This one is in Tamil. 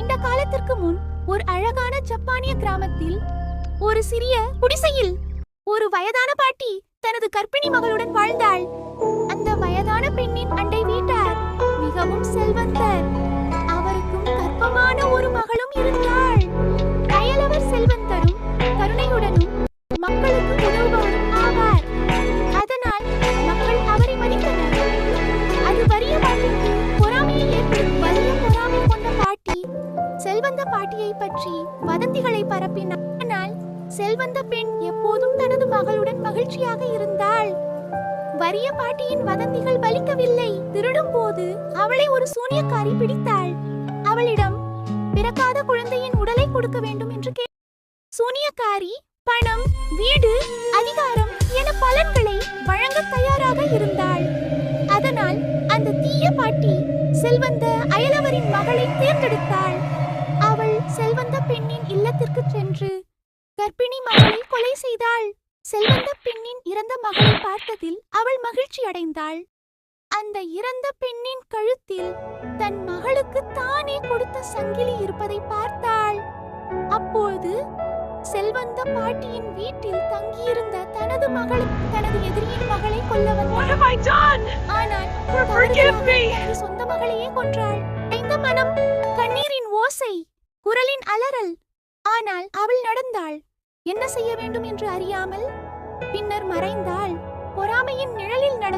நீண்ட காலத்திற்கு முன் ஒரு அழகான ஜப்பானிய கிராமத்தில் ஒரு சிறிய குடிசையில் ஒரு வயதான பாட்டி தனது கர்ப்பிணி மகளுடன் வாழ்ந்தாள். அந்த வயதான பெண்ணின் அண்டை வீட்டார் மிகவும் செல்வந்தர். அவருக்கும் கர்ப்பமான ஒரு மகளும் இருந்தாள். அயலவர் செல்வந்தரும் கருணையுடனும் மக்களுக்கு உதவுபவரும் ஆவார். அதனால் மக்கள் அவரை மதித்தனர். அது வறிய பாட்டிக்கு பொறாமையை ஏற்படும். வலிய பொறாமை கொண்ட பாட்டி செல்வந்த பாட்டியை பற்றி வதந்திகளை பரப்பினார். ஆனால் செல்வந்த பெண் எப்போதும் தனது மகளுடன் மகிழ்ச்சியாக இருந்தாள். வறிய பாட்டியின் வதந்திகள் பலிக்கவில்லை. திருடும் போது அவளை ஒரு சூனியக்காரி பிடித்தாள். அவளிடம் பிறக்காத குழந்தையின் உடலை கொடுக்க வேண்டும் என்று சூனியக்காரி பணம், வீடு, அதிகாரம் என பலன்களை வழங்க தயாராக இருந்தாள். அதனால் அந்த தீய பாட்டி செல்வந்த அயலவரின் மகளை தேர்ந்தெடுத்தாள். அவள் செல்வந்த பெண்ணின் இல்லத்திற்கு சென்று கர்ப்பிணி மகளை கொலை செய்தாள். செல்வந்த பெண்ணின் இறந்த மகளை பார்த்ததில் அவள் மகிழ்ச்சி அடைந்தாள். அந்த இறந்த பெண்ணின் கழுத்தில் தன் மகளுக்கு தானே கொடுத்த சங்கிலி இருப்பதை பார்த்தாள். அப்போது செல்வந்த பாட்டியின் வீட்டில் தங்கியிருந்த தனது மகளுக்கு தனது எதிரியின் மகளை கொல்ல வந்தாள். ஆனால் தனது சொந்த மகளையே கொன்றாள். இந்த மனம், கண்ணீரின் ஓசை, குரலின் அலறல். ஆனால் அவள் நடந்தாள். என்ன செய்ய வேண்டும் என்று அறியாமல் பின்னர் மறைந்தாள். பொறாமையின் நிழலில் நடந்தாள்.